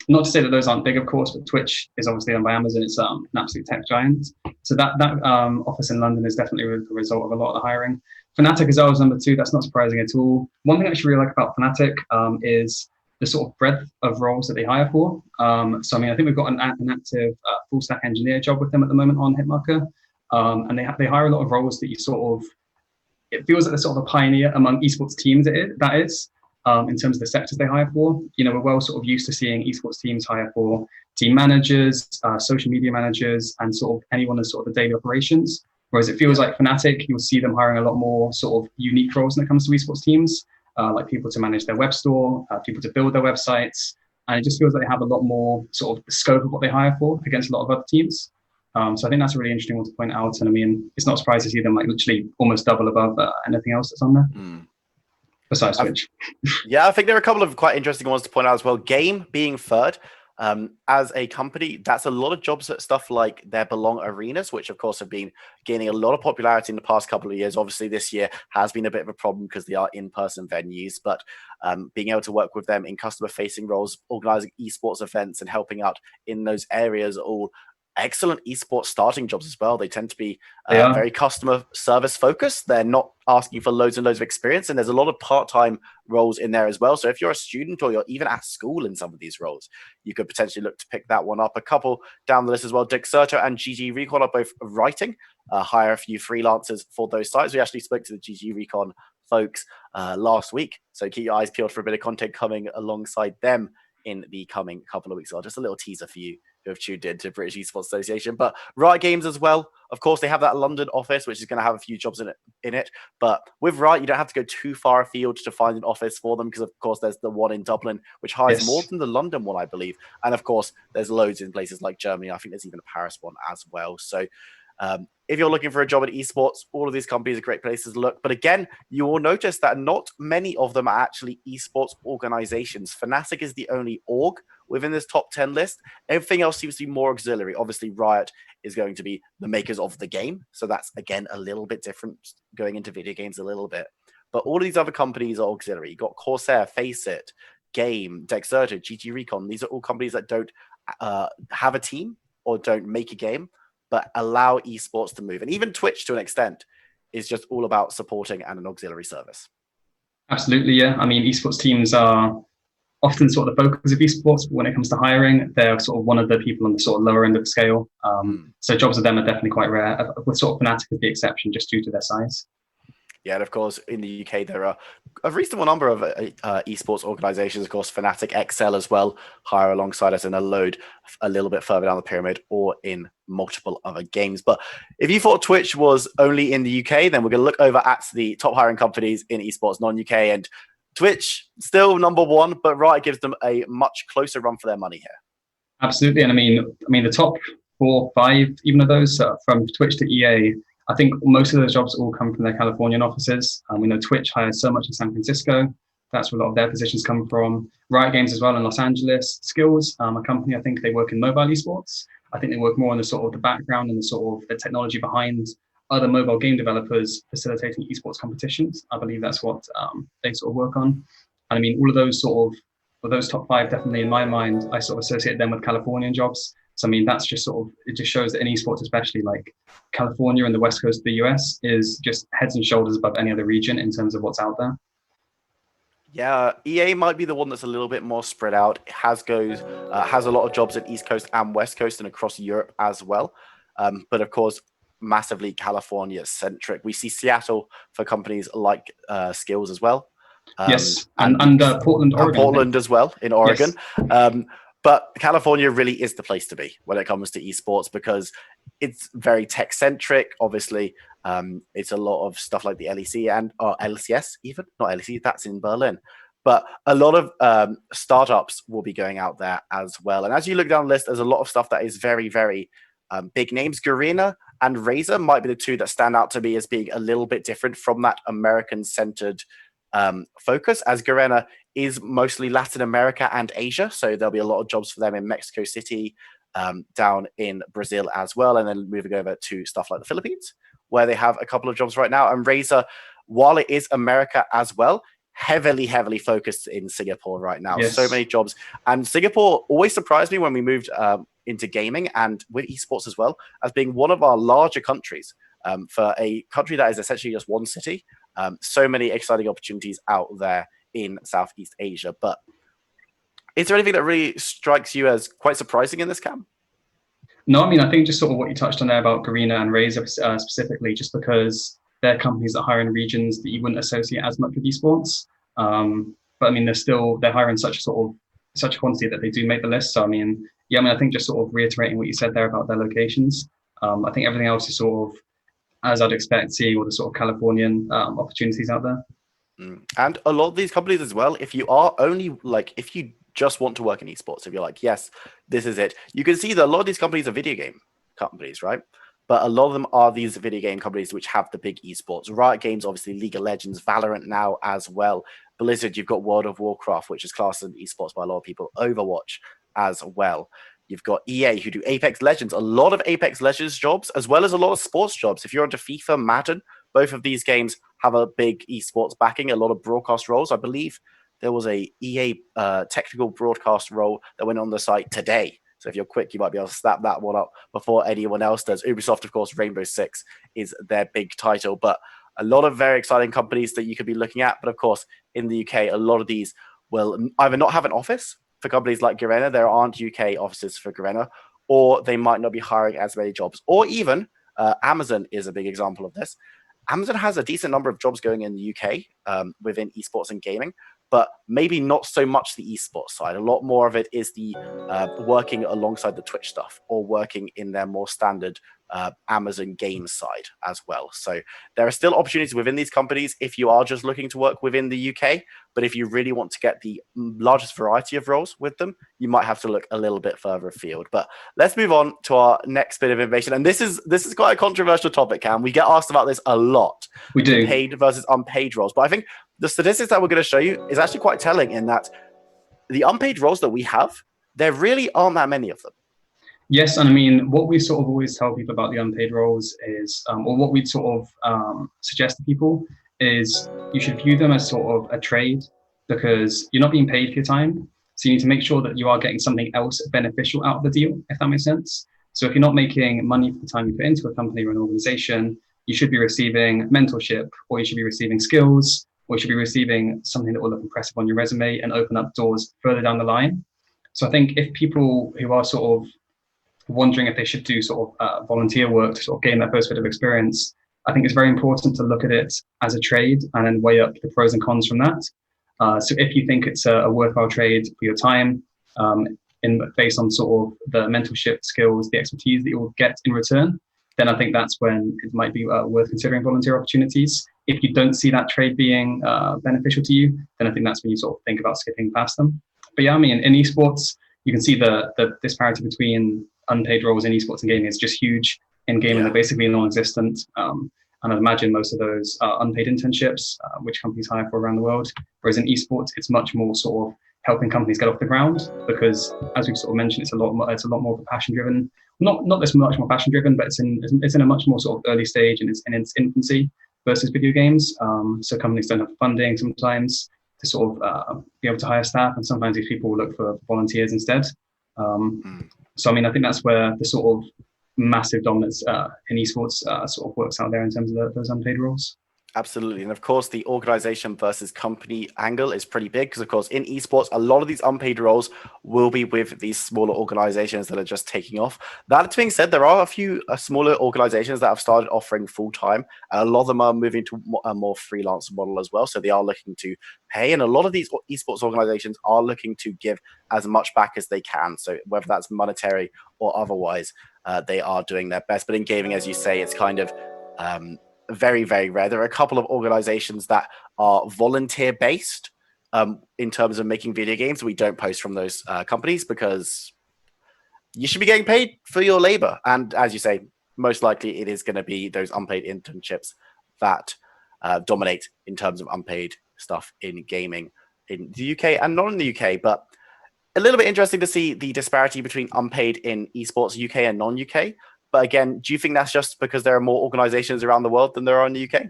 Not to say that those aren't big, of course, but Twitch is obviously owned by Amazon. It's an absolute tech giant. So that office in London is definitely a result of a lot of the hiring. Fnatic is always number 2. That's not surprising at all. One thing I actually really like about Fnatic is the sort of breadth of roles that they hire for. So, I mean, I think we've got an active full stack engineer job with them at the moment on Hitmarker. And they hire a lot of roles that you sort of, it feels like they're sort of a pioneer among esports teams, that is. In terms of the sectors they hire for. You know, we're well sort of used to seeing esports teams hire for team managers, social media managers, and sort of anyone in sort of the daily operations. Whereas it feels like Fnatic, you'll see them hiring a lot more sort of unique roles when it comes to esports teams, like people to manage their web store, people to build their websites. And it just feels like they have a lot more sort of the scope of what they hire for against a lot of other teams. So I think that's a really interesting one to point out. And I mean, it's not surprising to see them like literally almost double above anything else that's on there. Besides Twitch. Yeah, I think there are a couple of quite interesting ones to point out as well. Game being third. As a company, that's a lot of jobs at stuff like their Belong arenas, which of course have been gaining a lot of popularity in the past couple of years. Obviously, this year has been a bit of a problem because they are in-person venues, but being able to work with them in customer-facing roles, organizing esports events and helping out in those areas are all excellent esports starting jobs as well. They tend to be very customer service focused. They're not asking for loads and loads of experience, and there's a lot of part-time roles in there as well. So if you're a student or you're even at school in some of these roles, you could potentially look to pick that one up. A couple down the list as well. Decerto and GG Recon are both writing, hire a few freelancers for those sites. We actually spoke to the GG Recon folks last week, so keep your eyes peeled for a bit of content coming alongside them in the coming couple of weeks. Just a little teaser for you who have tuned in to British Esports Association. But Riot Games as well, of course, they have that London office, which is going to have a few jobs in it. But with Riot, you don't have to go too far afield to find an office for them, because of course there's the one in Dublin, which hires more than the London one, I believe. And of course, there's loads in places like Germany. I think there's even a Paris one as well. So if you're looking for a job at esports, all of these companies are great places to look. But again, you will notice that not many of them are actually esports organizations. Fnatic is the only org within this top 10 list. Everything else seems to be more auxiliary. Obviously, Riot is going to be the makers of the game. So that's, again, a little bit different, going into video games a little bit. But all of these other companies are auxiliary. You've got Corsair, Faceit, Game, Dexerto, GG Recon. These are all companies that don't have a team or don't make a game, but allow esports to move. And even Twitch, to an extent, is just all about supporting and an auxiliary service. Absolutely, yeah. I mean, esports teams are often sort of the focus of esports, but when it comes to hiring, they're sort of one of the people on the sort of lower end of the scale. So jobs with them are definitely quite rare, with sort of Fnatic as the exception, just due to their size. Yeah, and of course, in the UK, there are a reasonable number of esports organizations. Of course, Fnatic, Excel as well, hire alongside us in a load a little bit further down the pyramid or in multiple other games. But if you thought Twitch was only in the UK, then we're going to look over at the top hiring companies in esports non-UK. And Twitch, still number one, but Riot gives them a much closer run for their money here. Absolutely. And I mean, the top 4, 5, even of those from Twitch to EA, I think most of those jobs all come from their Californian offices. We know Twitch hires so much in San Francisco. That's where a lot of their positions come from. Riot Games as well in Los Angeles. Skills, a company, I think they work in mobile esports. I think they work more on the sort of the background and the sort of the technology behind other mobile game developers facilitating esports competitions. I believe that's what they sort of work on. And I mean, all of those sort of, well, those top 5, definitely in my mind, I sort of associate them with Californian jobs. So I mean, that's just sort of, it just shows that in esports, especially like California and the West Coast of the US is just heads and shoulders above any other region in terms of what's out there. Yeah, EA might be the one that's a little bit more spread out. It has a lot of jobs at East Coast and West Coast and across Europe as well. But of course, massively California centric. We see Seattle for companies like Skills as well. Yes, and Portland, Oregon. Portland as well in Oregon. Yes. But California really is the place to be when it comes to esports because it's very tech centric. Obviously, it's a lot of stuff like the LEC and LCS, even not LEC. That's in Berlin. But a lot of startups will be going out there as well. And as you look down the list, there's a lot of stuff that is very, very big names. Garena and Razer might be the two that stand out to me as being a little bit different from that American-centered focus, as Garena is mostly Latin America and Asia. So there'll be a lot of jobs for them in Mexico City, down in Brazil as well. And then moving over to stuff like the Philippines, where they have a couple of jobs right now. And Razer, while it is America as well, heavily focused in Singapore right now. Yes. So many jobs. And Singapore always surprised me when we moved into gaming and with esports as well, as being one of our larger countries for a country that is essentially just one city. So many exciting opportunities out there in Southeast Asia. But is there anything that really strikes you as quite surprising in this, Cam? No, I mean, I think just sort of what you touched on there about Garena and Razer specifically, just because they're companies that hire in regions that you wouldn't associate as much with esports. But I mean, they're hiring such a quantity that they do make the list. So I mean, yeah, I mean, I think just sort of reiterating what you said there about their locations. I think everything else is sort of, as I'd expect, seeing all the sort of Californian opportunities out there. And a lot of these companies as well, if you just want to work in esports, if you're like, yes, this is it, you can see that a lot of these companies are video game companies, right? But a lot of them are these video game companies which have the big esports. Riot Games, obviously, League of Legends, Valorant now as well. Blizzard, you've got World of Warcraft, which is classed as esports by a lot of people. Overwatch as well. You've got EA, who do Apex Legends. A lot of Apex Legends jobs, as well as a lot of sports jobs. If you're into FIFA, Madden, both of these games have a big esports backing, a lot of broadcast roles. I believe there was a EA technical broadcast role that went on the site today. So if you're quick, you might be able to snap that one up before anyone else does. Ubisoft, of course, Rainbow Six is their big title. But a lot of very exciting companies that you could be looking at. But of course, in the UK, a lot of these will either not have an office for companies like Garena. There aren't UK offices for Garena, or they might not be hiring as many jobs. Or even Amazon is a big example of this. Amazon has a decent number of jobs going in the UK within esports and gaming, but maybe not so much the esports side. A lot more of it is the working alongside the Twitch stuff or working in their more standard Amazon games side as well. So there are still opportunities within these companies if you are just looking to work within the UK. But if you really want to get the largest variety of roles with them, you might have to look a little bit further afield. But let's move on to our next bit of information. And this is quite a controversial topic, Cam. We get asked about this a lot. We do. Paid versus unpaid roles. But I think the statistics that we're going to show you is actually quite telling in that the unpaid roles that we have, there really aren't that many of them. Yes, and I mean, what we sort of always tell people about the unpaid roles is, or what we'd sort of suggest to people is you should view them as sort of a trade, because you're not being paid for your time. So you need to make sure that you are getting something else beneficial out of the deal, if that makes sense. So if you're not making money for the time you put into a company or an organization, you should be receiving mentorship, or you should be receiving skills, or you should be receiving something that will look impressive on your resume and open up doors further down the line. So I think if people who are sort of wondering if they should do sort of volunteer work to sort of gain that first bit of experience, I think it's very important to look at it as a trade and then weigh up the pros and cons from that. So if you think it's a worthwhile trade for your time, based on sort of the mentorship skills, the expertise that you'll get in return, then I think that's when it might be worth considering volunteer opportunities. If you don't see that trade being beneficial to you, then I think that's when you sort of think about skipping past them. But yeah, I mean, in esports, you can see the disparity between unpaid roles in esports and gaming is just huge. In gaming, they're basically non-existent. And I'd imagine most of those are unpaid internships, which companies hire for around the world. Whereas in esports, it's much more sort of helping companies get off the ground, because as we've sort of mentioned, it's a lot more of a passion-driven, not this much more passion-driven, but it's in a much more sort of early stage and it's in its infancy versus video games. So companies don't have funding sometimes to sort of be able to hire staff, and sometimes these people will look for volunteers instead. So I mean, I think that's where the sort of massive dominance in esports sort of works out there in terms of those unpaid roles. Absolutely. And of course, the organization versus company angle is pretty big, because, of course, in esports, a lot of these unpaid roles will be with these smaller organizations that are just taking off. That being said, there are a few smaller organizations that have started offering full-time. A lot of them are moving to a more freelance model as well. So they are looking to pay. And a lot of these esports organizations are looking to give as much back as they can. So whether that's monetary or otherwise, they are doing their best. But in gaming, as you say, it's kind of very, very rare. There are a couple of organizations that are volunteer based in terms of making video games. We don't post from those companies because you should be getting paid for your labor. And as you say, most likely it is going to be those unpaid internships that dominate in terms of unpaid stuff in gaming in the UK and not in the UK. But a little bit interesting to see the disparity between unpaid in esports UK and non-UK. But again, do you think that's just because there are more organizations around the world than there are in the UK?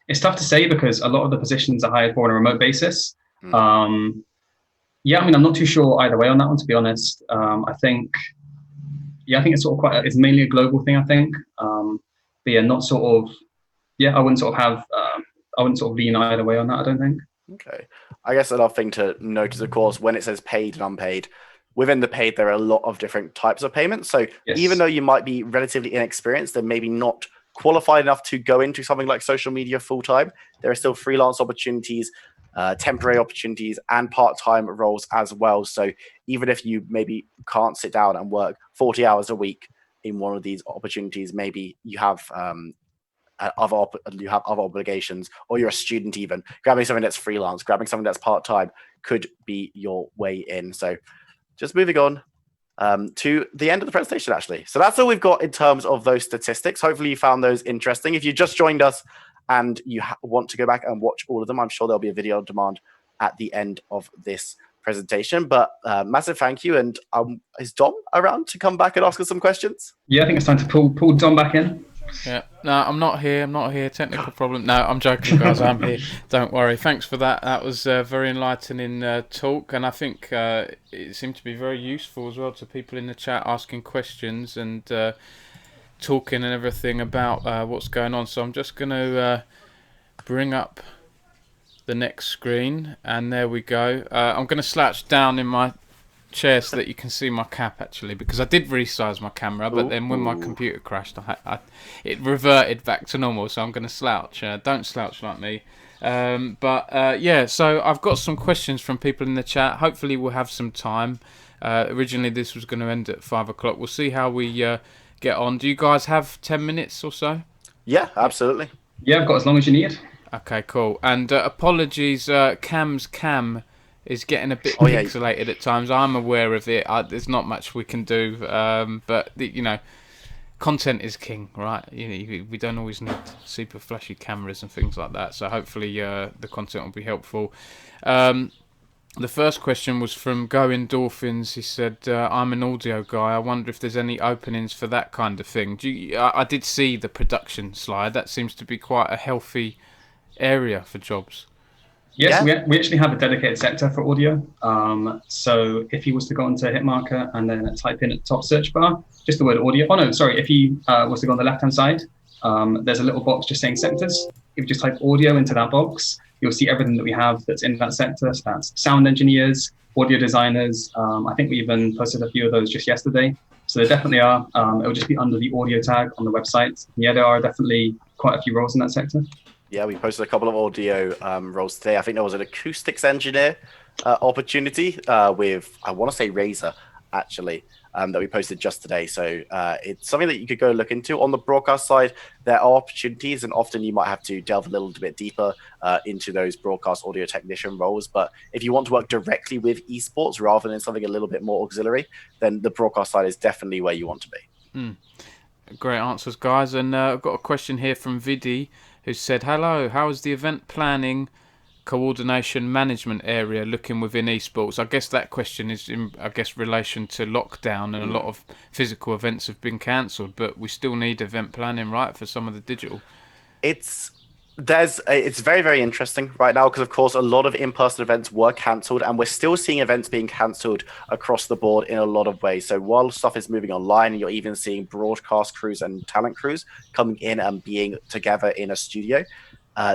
It's tough to say because a lot of the positions are hired for on a remote basis. Yeah, I mean, I'm not too sure either way on that one, to be honest. I think it's sort of it's mainly a global thing, I think. But yeah, not sort of, I wouldn't sort of lean either way on that, I don't think. Okay. I guess another thing to note is, of course, when it says paid and unpaid, within the paid, there are a lot of different types of payments. So even though you might be relatively inexperienced and maybe not qualified enough to go into something like social media full-time, there are still freelance opportunities, temporary opportunities, and part-time roles as well. So even if you maybe can't sit down and work 40 hours a week in one of these opportunities, maybe you have other obligations, or you're a student, even grabbing something that's freelance, grabbing something that's part-time could be your way in. So just moving on to the end of the presentation, actually. So that's all we've got in terms of those statistics. Hopefully you found those interesting. If you just joined us and you want to go back and watch all of them, I'm sure there'll be a video on demand at the end of this presentation. But massive thank you. And is Dom around to come back and ask us some questions? Yeah, I think it's time to pull Dom back in. Yeah, no, I'm not here. Technical problem. No, I'm joking, guys. I'm here. Don't worry. Thanks for that. That was a very enlightening talk, and I think it seemed to be very useful as well to people in the chat asking questions and talking and everything about what's going on. So I'm just going to bring up the next screen, and there we go. I'm going to slouch down in my chair so that you can see my cap, actually, because I did resize my camera, but then when my computer crashed, it reverted back to normal. So I'm going to slouch. Don't slouch like me. Yeah, so I've got some questions from people in the chat. Hopefully we'll have some time. Originally this was going to end at 5 o'clock. We'll see how we get on. Do you guys have 10 minutes or so? Yeah, absolutely. Yeah, I've got as long as you need. Okay, cool. And apologies, Cam's cam is getting a bit pixelated at times. I'm aware of it. There's not much we can do, but content is king, right? We don't always need super flashy cameras and things like that. So hopefully the content will be helpful. The first question was from Go Endorphins. He said, "I'm an audio guy. I wonder if there's any openings for that kind of thing." I did see the production slide. That seems to be quite a healthy area for jobs. Yes, we actually have a dedicated sector for audio. So if he was to go onto Hitmarker and then type in at the top search bar, just the word audio. Oh no, sorry. If he was to go on the left-hand side, there's a little box just saying sectors. If you just type audio into that box, you'll see everything that we have that's in that sector. So that's sound engineers, audio designers. I think we even posted a few of those just yesterday. So there definitely are. It will just be under the audio tag on the website. Yeah, there are definitely quite a few roles in that sector. Yeah, we posted a couple of audio roles today. I think there was an acoustics engineer opportunity with, I want to say Razer, actually, that we posted just today. So it's something that you could go look into. On the broadcast side, there are opportunities, and often you might have to delve a little bit deeper into those broadcast audio technician roles. But if you want to work directly with esports rather than something a little bit more auxiliary, then the broadcast side is definitely where you want to be. Great answers, guys. And I've got a question here from Vidi, who said, hello, how is the event planning, coordination, management area looking within esports? I guess that question is in, relation to lockdown, and a lot of physical events have been cancelled, but we still need event planning, right, for some of the digital. It's very, very interesting right now because, of course, a lot of in-person events were cancelled, and we're still seeing events being cancelled across the board in a lot of ways. So while stuff is moving online, and you're even seeing broadcast crews and talent crews coming in and being together in a studio,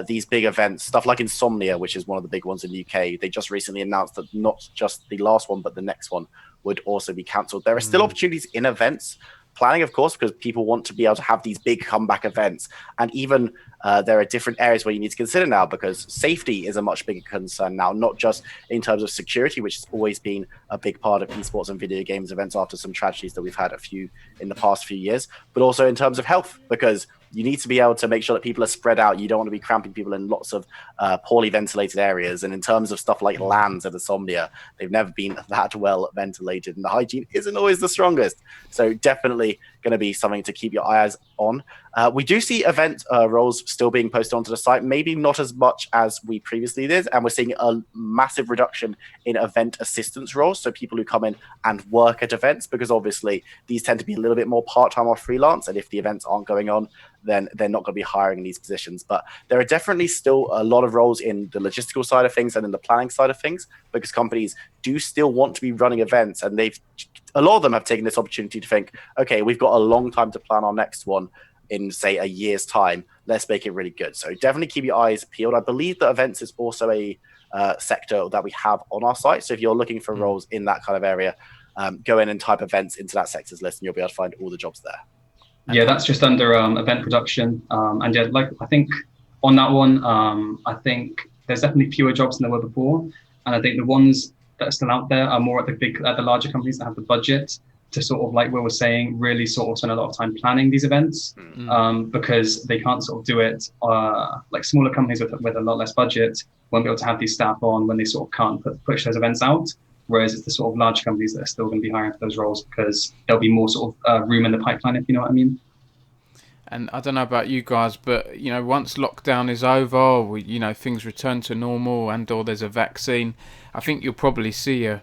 these big events, stuff like Insomnia, which is one of the big ones in the UK, they just recently announced that not just the last one, but the next one would also be cancelled. There are still opportunities in events planning, of course, because people want to be able to have these big comeback events. And even there are different areas where you need to consider now, because safety is a much bigger concern now, not just in terms of security, which has always been a big part of esports and video games events after some tragedies that we've had in the past few years, but also in terms of health, because you need to be able to make sure that people are spread out. You don't want to be cramping people in lots of poorly ventilated areas. And in terms of stuff like LANs and Insomnia, they've never been that well ventilated, and the hygiene isn't always the strongest. So definitely going to be something to keep your eyes on. We do see event roles still being posted onto the site, maybe not as much as we previously did. And we're seeing a massive reduction in event assistance roles. So people who come in and work at events, because obviously these tend to be a little bit more part-time or freelance. And if the events aren't going on, then they're not going to be hiring in these positions. But there are definitely still a lot of roles in the logistical side of things and in the planning side of things, because companies do still want to be running events, and a lot of them have taken this opportunity to think, okay, we've got a long time to plan our next one in, say, a year's time. Let's make it really good. So definitely keep your eyes peeled. I believe that events is also a sector that we have on our site. So if you're looking for roles in that kind of area, go in and type events into that sector's list, and you'll be able to find all the jobs there. Yeah, that's just under event production. And yeah, like I think on that one, I think there's definitely fewer jobs than there were before. And I think the ones that are still out there are more at the larger companies that have the budget to sort of, like Will was saying, really sort of spend a lot of time planning these events, because they can't sort of do it. Like smaller companies with a lot less budget won't be able to have these staff on when they sort of can't push those events out. Whereas it's the sort of large companies that are still going to be hiring for those roles, because there'll be more sort of room in the pipeline, if you know what I mean. And I don't know about you guys, but once lockdown is over, things return to normal, or there's a vaccine, I think you'll probably see a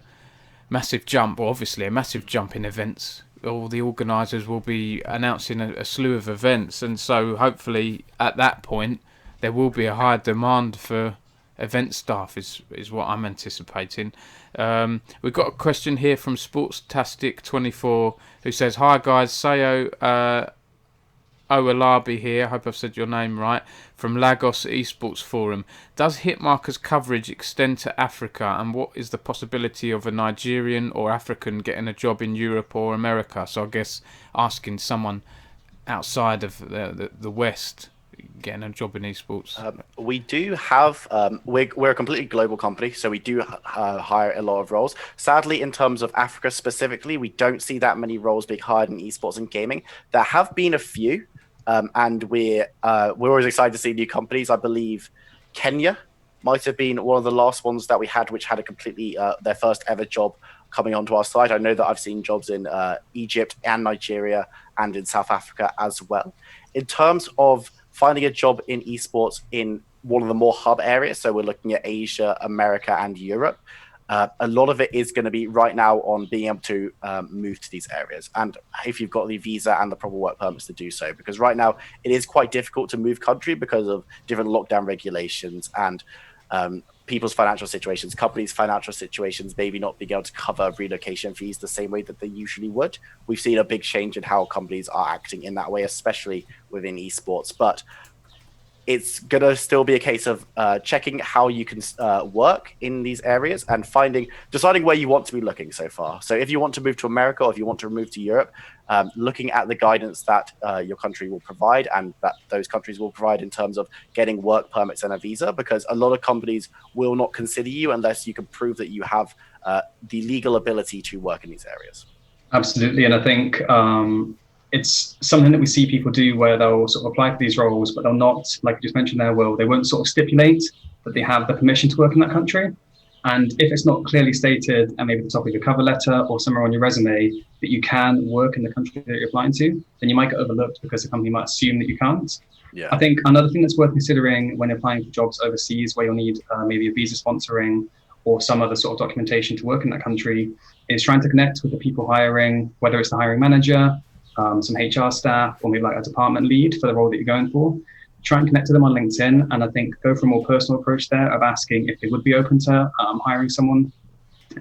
massive jump, or obviously a massive jump in events. All the organisers will be announcing a slew of events, and so hopefully at that point there will be a higher demand for event staff is what I'm anticipating. We've got a question here from Sportstastic24 who says, hi guys, Sayo Owalabi here, I hope I've said your name right, from Lagos Esports Forum. Does Hitmarker's coverage extend to Africa, and what is the possibility of a Nigerian or African getting a job in Europe or America? So I guess asking someone outside of the West getting a job in esports. We do have we're a completely global company, so we do hire a lot of roles. Sadly, in terms of Africa specifically, we don't see that many roles being hired in esports and gaming. There have been a few, and we're always excited to see new companies. I believe Kenya might have been one of the last ones that we had, which had a completely their first ever job coming onto our site. I know that I've seen jobs in Egypt and Nigeria and in South Africa as well. In terms of finding a job in esports in one of the more hub areas, so we're looking at Asia, America, and Europe, a lot of it is going to be right now on being able to move to these areas, and if you've got the visa and the proper work permits to do so, because right now it is quite difficult to move country because of different lockdown regulations and people's financial situations, companies' financial situations, maybe not being able to cover relocation fees the same way that they usually would. We've seen a big change in how companies are acting in that way, especially within esports. But it's going to still be a case of checking how you can work in these areas and deciding where you want to be looking so far. So if you want to move to America or if you want to move to Europe, looking at the guidance that your country will provide and that those countries will provide in terms of getting work permits and a visa, because a lot of companies will not consider you unless you can prove that you have the legal ability to work in these areas. Absolutely. And I think it's something that we see people do where they'll sort of apply for these roles, but they'll not, like you just mentioned there, Will, they won't sort of stipulate that they have the permission to work in that country. And if it's not clearly stated, and maybe at the top of your cover letter or somewhere on your resume, that you can work in the country that you're applying to, then you might get overlooked because the company might assume that you can't. Yeah. I think another thing that's worth considering when applying for jobs overseas where you'll need maybe a visa sponsoring or some other sort of documentation to work in that country is trying to connect with the people hiring, whether it's the hiring manager, some HR staff, or maybe like a department lead for the role that you're going for. Try and connect to them on LinkedIn, and I think go for a more personal approach there of asking if they would be open to hiring someone,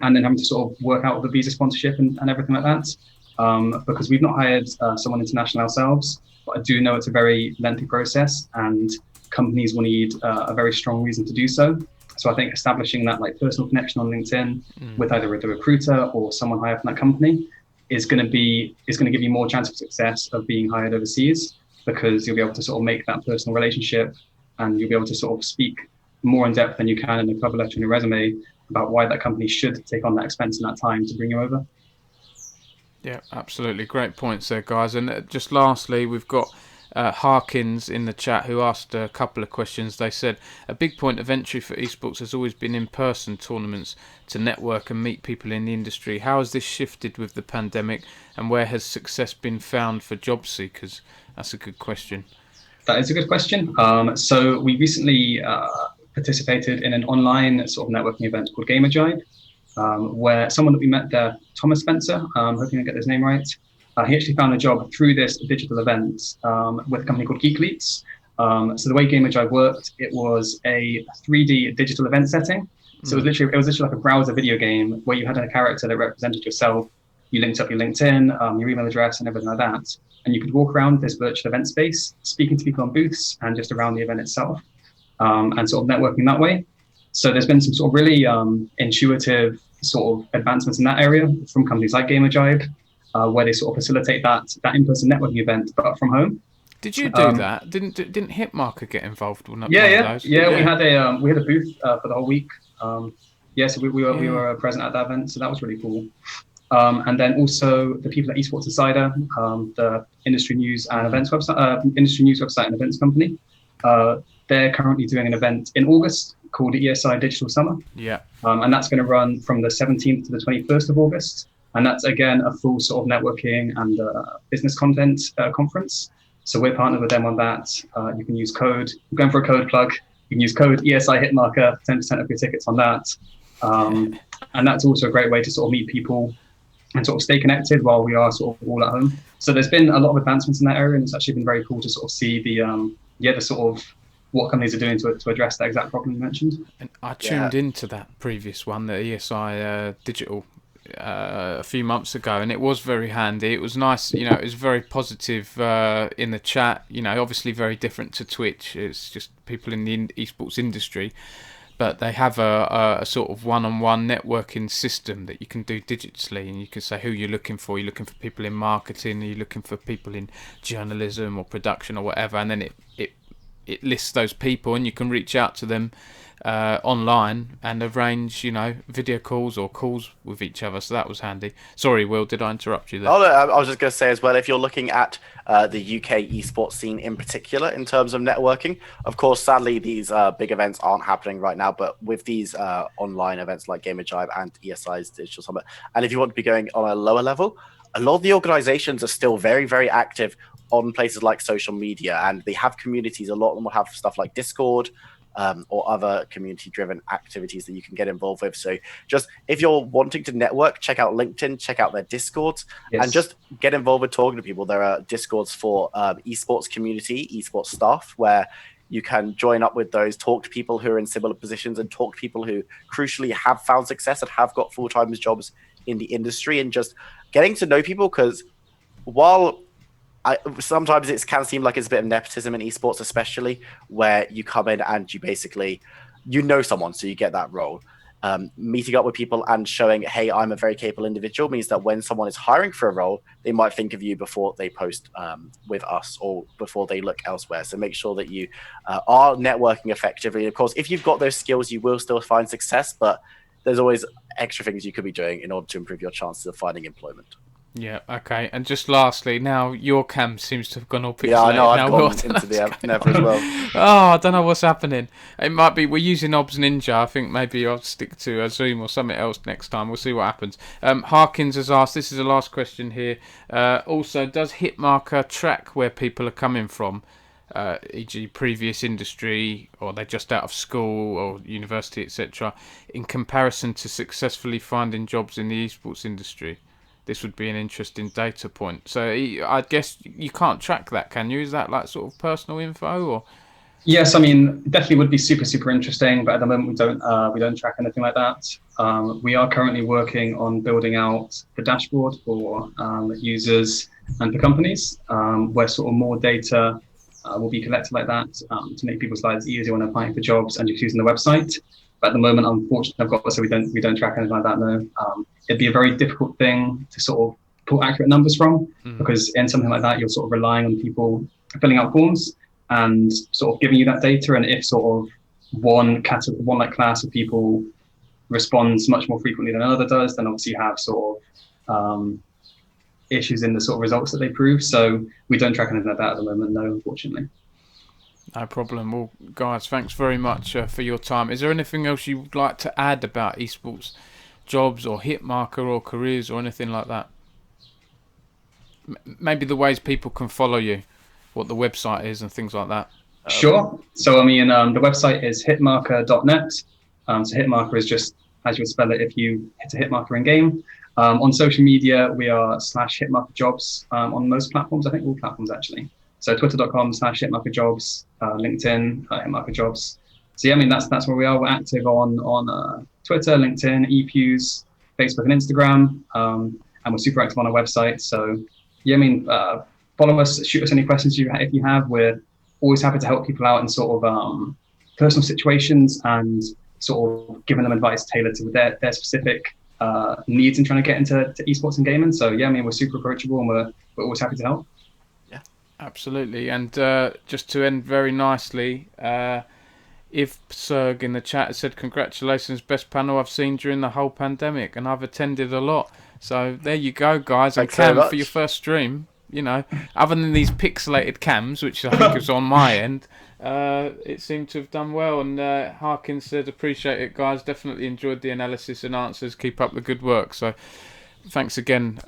and then having to sort of work out the visa sponsorship and everything like that. Because we've not hired someone international ourselves, but I do know it's a very lengthy process, and companies will need a very strong reason to do so. So I think establishing that like personal connection on LinkedIn with either the recruiter or someone higher from that company is going to give you more chance of success of being hired overseas, because you'll be able to sort of make that personal relationship, and you'll be able to sort of speak more in depth than you can in a cover letter and a resume about why that company should take on that expense and that time to bring you over. Yeah, absolutely. Great points there, guys. And just lastly, we've got Harkins in the chat who asked a couple of questions. They said a big point of entry for esports has always been in-person tournaments to network and meet people in the industry. How has this shifted with the pandemic, and where has success been found for job seekers? That's a good question. That is a good question. So we recently participated in an online sort of networking event called Gamer Jive, where someone that we met there, Thomas Spencer, hoping I get his name right, he actually found a job through this digital event with a company called Geekleets. So the way Gamer Jive worked, it was a 3D digital event setting. So it was literally like a browser video game where you had a character that represented yourself. You linked up your LinkedIn, your email address, and everything like that. And you could walk around this virtual event space, speaking to people on booths and just around the event itself, and sort of networking that way. So there's been some sort of really intuitive sort of advancements in that area from companies like Gamer Jive, where they sort of facilitate that in-person networking event, but from home. Did you do that? Didn't Hitmarker get involved? Yeah. We had a booth for the whole week. So we were present at that event, so that was really cool. And then also the people at Esports Insider, the industry news and events website, industry news website and events company. They're currently doing an event in August called ESI Digital Summer. Yeah. And that's going to run from the 17th to the 21st of August. And that's again a full sort of networking and business content conference. So we're partnered with them on that. You can use code. I'm going for a code plug. You can use code ESI Hitmarker, 10% of your tickets on that. And that's also a great way to sort of meet people and sort of stay connected while we are sort of all at home. So there's been a lot of advancements in that area, and it's actually been very cool to sort of see the sort of what companies are doing to address that exact problem you mentioned. And I tuned into that previous one, the ESI Digital, a few months ago, and it was very handy. It was nice, it was very positive in the chat, obviously very different to Twitch. It's just people in the esports industry, but they have a sort of one-on-one networking system that you can do digitally, and you can say who you're looking for. You're looking for people in marketing, you're looking for people in journalism or production or whatever, and then it lists those people, and you can reach out to them online and arrange, video calls or calls with each other. So that was handy. Sorry, Will, did I interrupt you there? Oh, no, I was just going to say as well, if you're looking at the UK esports scene in particular in terms of networking, of course, sadly, these big events aren't happening right now, but with these online events like Gamer Jive and ESI's Digital Summit, and if you want to be going on a lower level, a lot of the organizations are still very, very active on places like social media, and they have communities. A lot of them will have stuff like Discord, or other community-driven activities that you can get involved with. So just if you're wanting to network, check out LinkedIn, check out their Discords, and just get involved with talking to people. There are Discords for esports community, esports staff, where you can join up with those, talk to people who are in similar positions, and talk to people who crucially have found success and have got full-time jobs in the industry, and just getting to know people, because while sometimes it can seem like it's a bit of nepotism in esports, especially where you come in and you basically someone, so you get that role. Meeting up with people and showing, hey, I'm a very capable individual, means that when someone is hiring for a role, they might think of you before they post with us or before they look elsewhere. So make sure that you are networking effectively. Of course, if you've got those skills, you will still find success, but there's always extra things you could be doing in order to improve your chances of finding employment. Yeah, okay. And just lastly, now your cam seems to have gone all pixelated. Yeah, I know, I've now, gone into the Nether as well. Oh, I don't know what's happening. It might be we're using Obs Ninja. I think maybe I'll stick to a Zoom or something else next time. We'll see what happens. Harkins has asked, this is the last question here. Also, does Hitmarker track where people are coming from? E.g. previous industry, or they're just out of school or university, etc., in comparison to successfully finding jobs in the esports industry? This would be an interesting data point. So I guess you can't track that, can you? Is that like sort of personal info, or? Yes, I mean, it definitely would be super interesting, but at the moment we don't track anything like that. We are currently working on building out the dashboard for users and for companies, where sort of more data will be collected like that to make people's lives easier when applying for jobs and just using the website. But at the moment, unfortunately, so we don't track anything like that. No, it'd be a very difficult thing to sort of pull accurate numbers from, because in something like that, you're sort of relying on people filling out forms and sort of giving you that data. And if sort of one like class of people responds much more frequently than another does, then obviously you have sort of issues in the sort of results that they prove. So we don't track anything like that at the moment, no, unfortunately. No problem. Well, guys, thanks very much for your time. Is there anything else you would like to add about esports jobs or Hitmarker or careers or anything like that? Maybe the ways people can follow you, what the website is and things like that. Sure. So, I mean, the website is hitmarker.net. So Hitmarker is just as you would spell it if you hit a Hitmarker in game. On social media, we are /HitmarkerJobs on most platforms, I think all platforms actually. So twitter.com/HitmarkerJobs, LinkedIn, HitmarkerJobs. So yeah, I mean, that's where we are. We're active on Twitter, LinkedIn, ePews, Facebook and Instagram. And we're super active on our website. So yeah, I mean, follow us, shoot us any questions if you have. We're always happy to help people out in sort of personal situations and sort of giving them advice tailored to their specific needs in trying to get into esports and gaming. So yeah, I mean, we're super approachable and we're always happy to help. Yeah, absolutely. And just to end very nicely, if Serg in the chat said, congratulations, best panel I've seen during the whole pandemic, and I've attended a lot. So there you go, guys. And Cam, for your first stream, you know, other than these pixelated cams, which I think was on my end, it seemed to have done well. And Harkins said, appreciate it, guys. Definitely enjoyed the analysis and answers. Keep up the good work. So thanks again,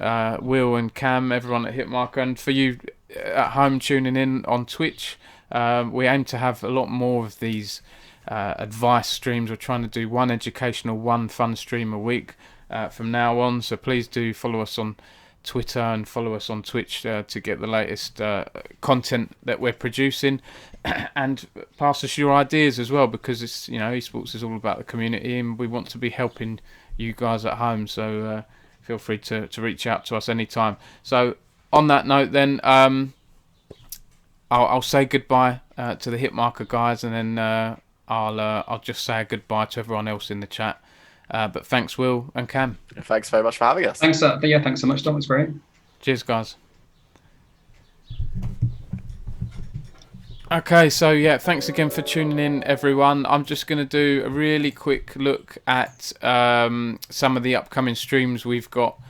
Will and Cam, everyone at Hitmarker. And for you at home tuning in on Twitch, we aim to have a lot more of these advice streams. We're trying to do one educational, one fun stream a week from now on. So please do follow us on Twitter and follow us on Twitch to get the latest content that we're producing, and pass us your ideas as well, because it's, you know, esports is all about the community and we want to be helping you guys at home. So feel free to reach out to us anytime. So on that note, then I'll say goodbye to the Hitmarker guys, and then I'll just say goodbye to everyone else in the chat. But thanks, Will and Cam. Thanks very much for having us. Thanks, thanks so much, Tom. It's great. Cheers, guys. Okay, so yeah, thanks again for tuning in, everyone. I'm just going to do a really quick look at some of the upcoming streams we've got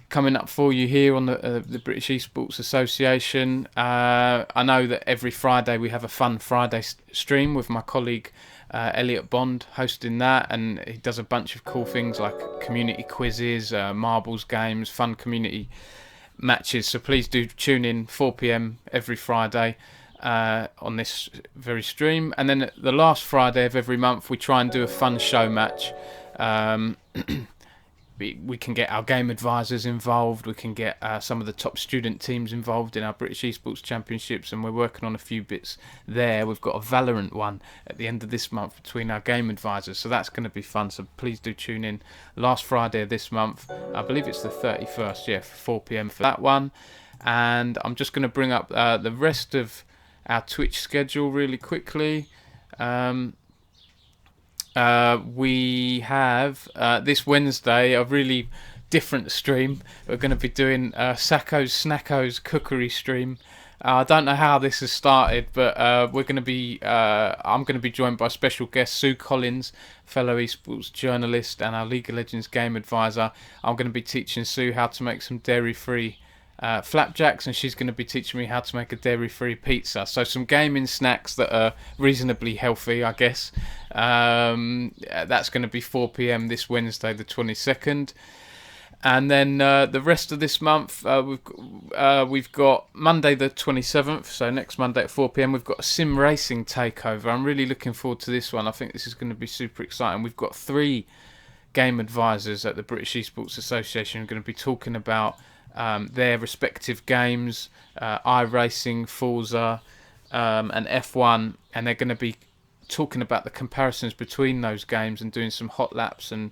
coming up for you here on the British Esports Association. I know that every Friday we have a fun Friday stream with my colleague Elliot Bond hosting that, and he does a bunch of cool things like community quizzes, marbles games, fun community matches. So please do tune in 4 p.m. every Friday on this very stream. And then the last Friday of every month we try and do a fun show match. We can get our game advisors involved, we can get some of the top student teams involved in our British Esports Championships, and we're working on a few bits there. We've got a Valorant one at the end of this month between our game advisors, so that's going to be fun. So please do tune in last Friday of this month. I believe it's the 31st, yeah, for 4 p.m. for that one. And I'm just going to bring up the rest of our Twitch schedule really quickly. We have this Wednesday a really different stream. We're going to be doing Sacco's Snacko's cookery stream. I don't know how this has started, but we're going to be. I'm going to be joined by special guest Sue Collins, fellow esports journalist and our League of Legends game advisor. I'm going to be teaching Sue how to make some dairy-free flapjacks, and she's going to be teaching me how to make a dairy-free pizza. So some gaming snacks that are reasonably healthy, I guess. That's going to be 4 p.m. this Wednesday, the 22nd. And then the rest of this month, we've got Monday the 27th, so next Monday at 4 p.m. we've got a sim racing takeover. I'm really looking forward to this one. I think this is going to be super exciting. We've got 3 game advisors at the British Esports Association who are going to be talking about their respective games, iRacing, Forza, and F1, and they're going to be talking about the comparisons between those games and doing some hot laps and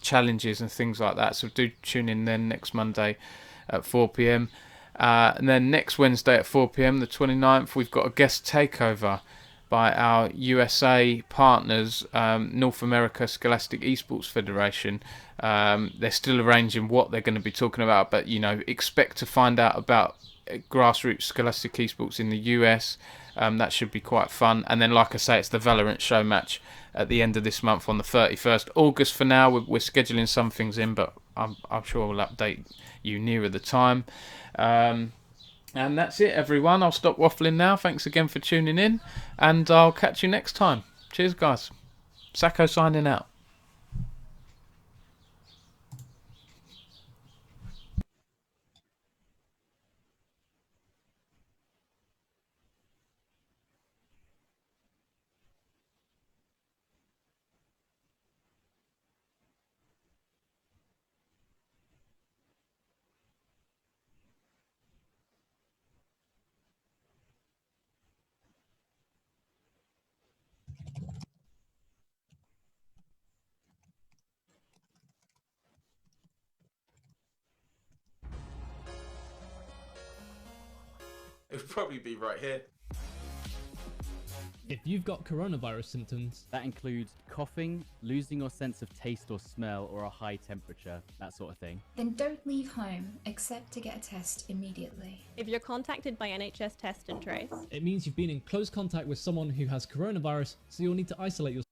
challenges and things like that. So do tune in then next Monday at 4 p.m. And then next Wednesday at 4 p.m, the 29th, we've got a guest takeover by our USA partners, North America Scholastic Esports Federation. They're still arranging what they're going to be talking about, but expect to find out about grassroots Scholastic Esports in the US. That should be quite fun. And then, like I say, it's the Valorant show match at the end of this month on the 31st August. For now, we're scheduling some things in, but I'm sure we'll update you nearer the time. And that's it, everyone. I'll stop waffling now. Thanks again for tuning in, and I'll catch you next time. Cheers, guys. Sacco signing out. It would probably be right here. If you've got coronavirus symptoms, that includes coughing, losing your sense of taste or smell, or a high temperature, that sort of thing, then don't leave home except to get a test immediately. If you're contacted by NHS Test and Trace, it means you've been in close contact with someone who has coronavirus, so you'll need to isolate yourself.